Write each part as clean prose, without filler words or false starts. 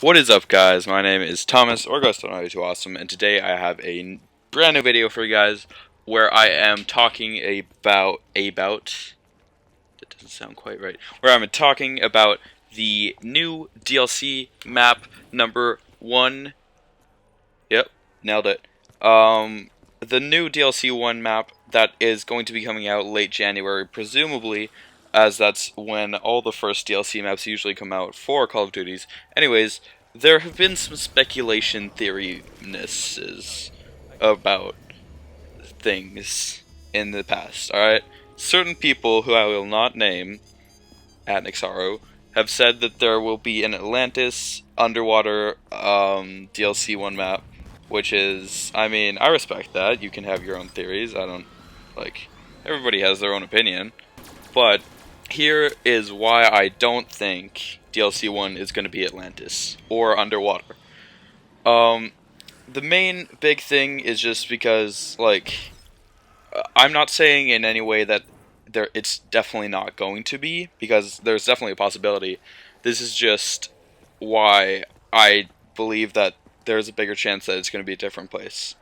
What is up, guys? My name is Thomas, or Ghost92Awesome, and today I have a brand new video for you guys where I am talking about that doesn't sound quite right. Where I'm talking about the new DLC map number 1. Yep, nailed it. The new DLC 1 map that is going to be coming out late January, presumably, as that's when all the first DLC maps usually come out for Call of Duties. Anyways, there have been some speculation theory-nesses about things in the past, alright? Certain people who I will not name, at Nixarus, have said that there will be an Atlantis underwater DLC 1 map, which is, I mean, I respect that. You can have your own theories. I don't, like, everybody has their own opinion. But here is why I don't think DLC 1 is going to be Atlantis or underwater. The main big thing is just because, like, I'm not saying in any way that it's definitely not going to be, because there's definitely a possibility. This is just why I believe that there's a bigger chance that it's going to be a different place.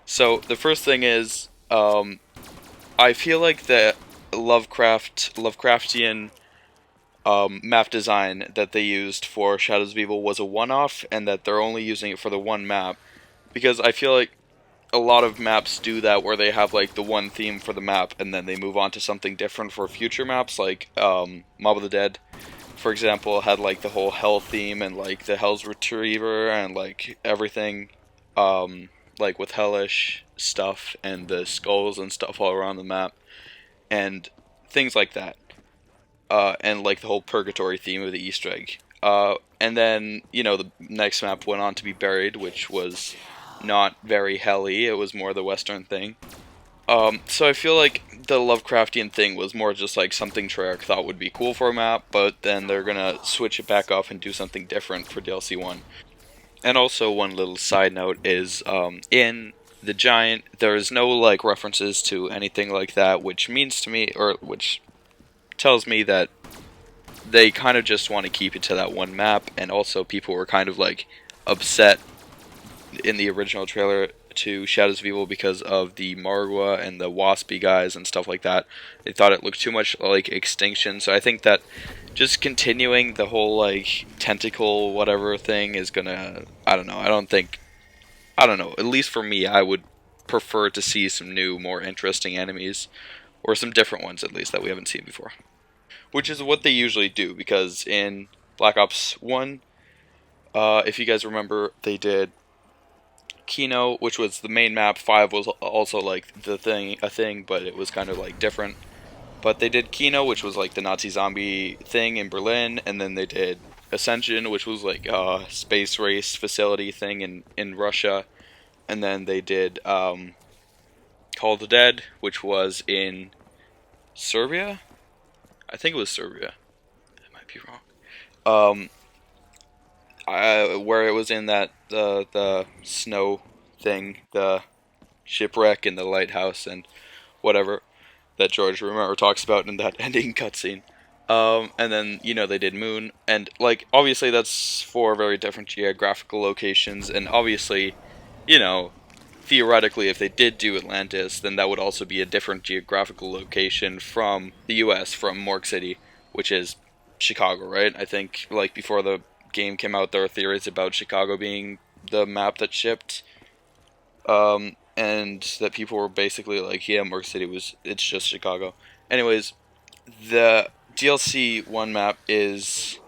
So the first thing is, I feel like the Lovecraftian map design that they used for Shadows of Evil was a one-off, and that they're only using it for the one map, because I feel like a lot of maps do that, where they have like the one theme for the map and then they move on to something different for future maps. Like Mob of the Dead, for example, had like the whole Hell theme and like the Hell's Retriever and like everything, like with hellish stuff and the skulls and stuff all around the map and things like that, and like the whole Purgatory theme of the Easter egg. And then, the next map went on to be Buried, which was not very helly. It was more the Western thing. So I feel like the Lovecraftian thing was more just like something Treyarch thought would be cool for a map, but then they're gonna switch it back off and do something different for DLC 1. And also, one little side note is, in the Giant, there is no like references to anything like that, which means to me, or which tells me that they kind of just want to keep it to that one map, and also people were kind of like upset in the original trailer to Shadows of Evil because of the Margwa and the Waspy guys and stuff like that. They thought it looked too much like Extinction, so I think that just continuing the whole like tentacle whatever thing is gonna, I don't know, I don't know, at least for me, I would prefer to see some new, more interesting enemies, or some different ones at least that we haven't seen before. Which is what they usually do, because in Black Ops 1, if you guys remember, they did Kino, which was the main map. 5 was also like a thing, but it was kind of like different. But they did Kino, which was like the Nazi zombie thing in Berlin, and then they did Ascension, which was like a space race facility thing in Russia, and then they did Call of the Dead, which was in Serbia. I think it was Serbia. I might be wrong. Where it was in that the snow thing, the shipwreck and the lighthouse and whatever that George Romero talks about in that ending cutscene. And then they did Moon, and like obviously that's four very different geographical locations, and obviously, theoretically if they did do Atlantis, then that would also be a different geographical location from the U.S., from Morgue City, which is Chicago, right? I think like before the game came out, there were theories about Chicago being the map that shipped, and that people were basically like, yeah, Morgue City it's just Chicago. Anyways, the DLC 1 map is,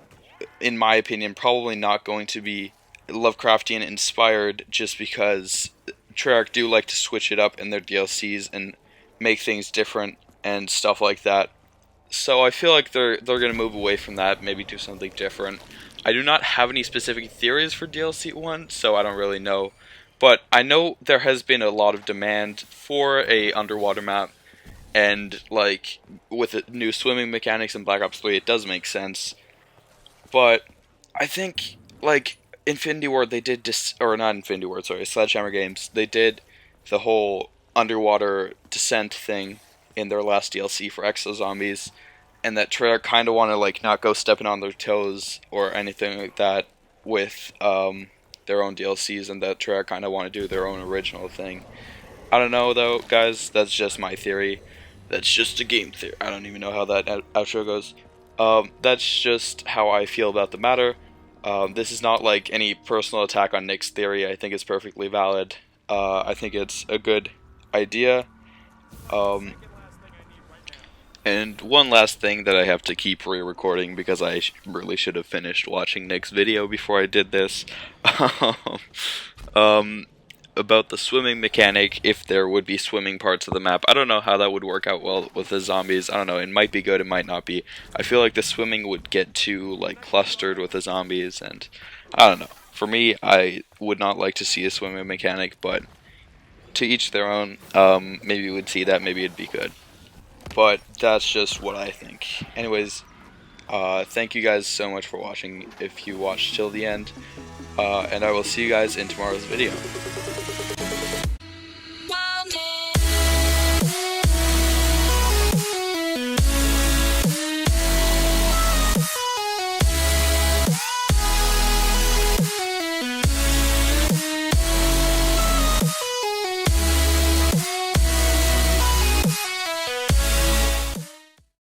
in my opinion, probably not going to be Lovecraftian inspired, just because Treyarch do like to switch it up in their DLCs and make things different and stuff like that. So I feel like they're going to move away from that, maybe do something different. I do not have any specific theories for DLC 1, so I don't really know. But I know there has been a lot of demand for a underwater map, and like with the new swimming mechanics in Black Ops 3, it does make sense. But I think like Infinity Ward, they did or not Infinity Ward, sorry, Sledgehammer Games, they did the whole underwater descent thing in their last DLC for Exo Zombies, and that Treyarch kind of want to like not go stepping on their toes or anything like that, with their own DLCs, and that Treyarch kind of want to do their own original thing. I don't know though, guys. That's just my theory. That's just a game theory. I don't even know how that outro goes. That's just how I feel about the matter. This is not like any personal attack on Nick's theory. I think it's perfectly valid. I think it's a good idea. Um, and one last thing that I have to keep re-recording because I really should have finished watching Nick's video before I did this. um, about the swimming mechanic, if there would be swimming parts of the map. I don't know how that would work out well with the zombies. I don't know, it might be good, it might not be. I feel like the swimming would get too like clustered with the zombies, and I don't know. For me, I would not like to see a swimming mechanic, but to each their own. Maybe we would see that, maybe it'd be good. But that's just what I think. Anyways, thank you guys so much for watching if you watched till the end. And I will see you guys in tomorrow's video.